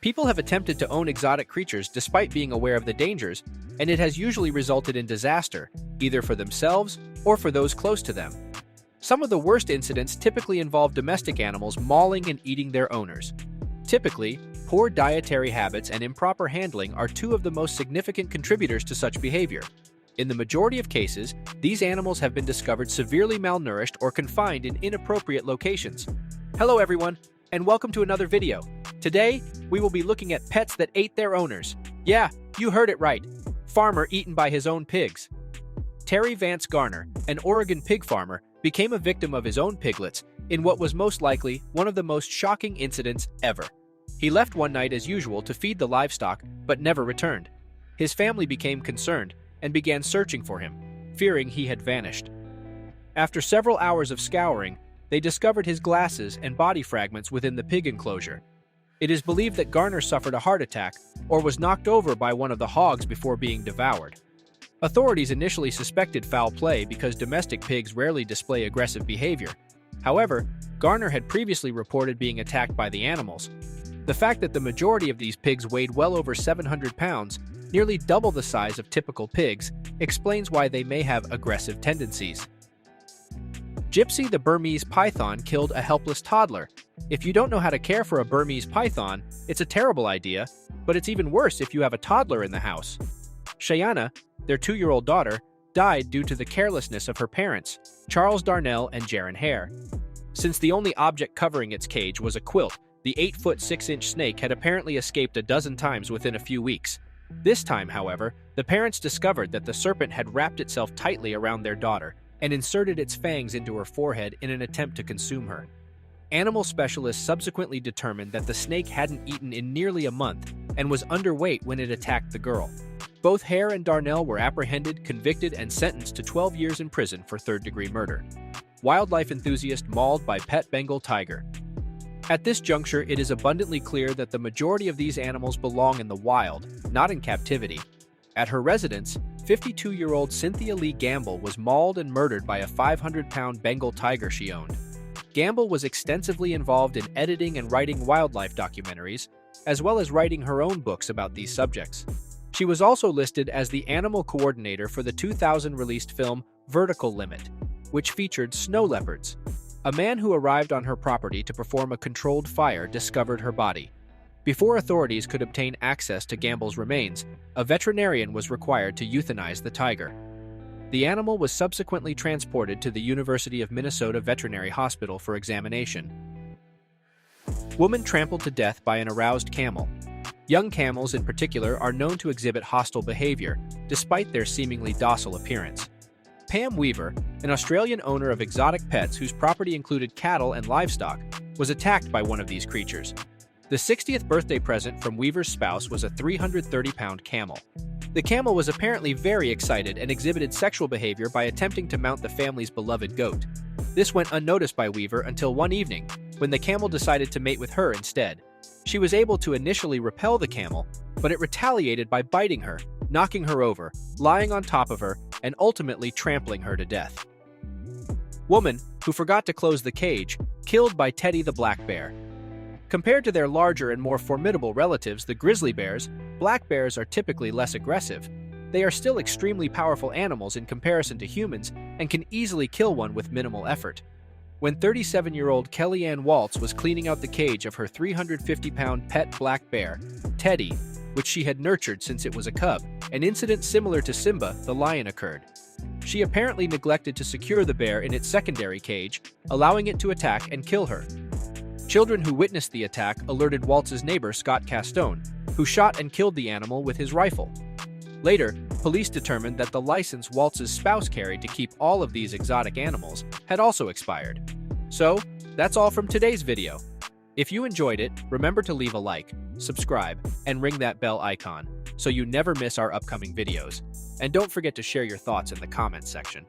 People have attempted to own exotic creatures despite being aware of the dangers, and it has usually resulted in disaster, either for themselves or for those close to them. Some of the worst incidents typically involve domestic animals mauling and eating their owners. Typically, poor dietary habits and improper handling are two of the most significant contributors to such behavior. In the majority of cases, these animals have been discovered severely malnourished or confined in inappropriate locations. Hello everyone, and welcome to another video. Today, we will be looking at pets that ate their owners. Yeah, you heard it right. Farmer eaten by his own pigs. Terry Vance Garner, an Oregon pig farmer, became a victim of his own piglets in what was most likely one of the most shocking incidents ever. He left one night as usual to feed the livestock, but never returned. His family became concerned and began searching for him, fearing he had vanished. After several hours of scouring, they discovered his glasses and body fragments within the pig enclosure. It is believed that Garner suffered a heart attack or was knocked over by one of the hogs before being devoured. Authorities initially suspected foul play because domestic pigs rarely display aggressive behavior. However, Garner had previously reported being attacked by the animals. The fact that the majority of these pigs weighed well over 700 pounds, nearly double the size of typical pigs, explains why they may have aggressive tendencies. Gypsy the Burmese python killed a helpless toddler. If you don't know how to care for a Burmese python, it's a terrible idea, but it's even worse if you have a toddler in the house. Cheyenne, their 2-year-old daughter, died due to the carelessness of her parents, Charles Darnell and Jaron Hare. Since the only object covering its cage was a quilt, the 8-foot 6-inch snake had apparently escaped a dozen times within a few weeks. This time, however, the parents discovered that the serpent had wrapped itself tightly around their daughter and inserted its fangs into her forehead in an attempt to consume her. Animal specialists subsequently determined that the snake hadn't eaten in nearly a month and was underweight when it attacked the girl. Both Hare and Darnell were apprehended, convicted, and sentenced to 12 years in prison for third-degree murder. Wildlife enthusiast mauled by pet Bengal tiger. At this juncture, it is abundantly clear that the majority of these animals belong in the wild, not in captivity. At her residence, 52-year-old Cynthia Lee Gamble was mauled and murdered by a 500-pound Bengal tiger she owned. Gamble was extensively involved in editing and writing wildlife documentaries, as well as writing her own books about these subjects. She was also listed as the animal coordinator for the 2000 released film Vertical Limit, which featured snow leopards. A man who arrived on her property to perform a controlled fire discovered her body. Before authorities could obtain access to Gamble's remains, a veterinarian was required to euthanize the tiger. The animal was subsequently transported to the University of Minnesota Veterinary Hospital for examination. Woman trampled to death by an aroused camel. Young camels in particular are known to exhibit hostile behavior, despite their seemingly docile appearance. Pam Weaver, an Australian owner of exotic pets whose property included cattle and livestock, was attacked by one of these creatures. The 60th birthday present from Weaver's spouse was a 330-pound camel. The camel was apparently very excited and exhibited sexual behavior by attempting to mount the family's beloved goat. This went unnoticed by Weaver until one evening, when the camel decided to mate with her instead. She was able to initially repel the camel, but it retaliated by biting her, knocking her over, lying on top of her, and ultimately trampling her to death. Woman, who forgot to close the cage, killed by Teddy the black bear. Compared to their larger and more formidable relatives, the grizzly bears, black bears are typically less aggressive. They are still extremely powerful animals in comparison to humans and can easily kill one with minimal effort. When 37-year-old Kellyanne Waltz was cleaning out the cage of her 350-pound pet black bear, Teddy, which she had nurtured since it was a cub, an incident similar to Simba, the lion, occurred. She apparently neglected to secure the bear in its secondary cage, allowing it to attack and kill her. Children who witnessed the attack alerted Waltz's neighbor Scott Castone, who shot and killed the animal with his rifle. Later, police determined that the license Waltz's spouse carried to keep all of these exotic animals had also expired. So, that's all from today's video. If you enjoyed it, remember to leave a like, subscribe, and ring that bell icon so you never miss our upcoming videos. And don't forget to share your thoughts in the comments section.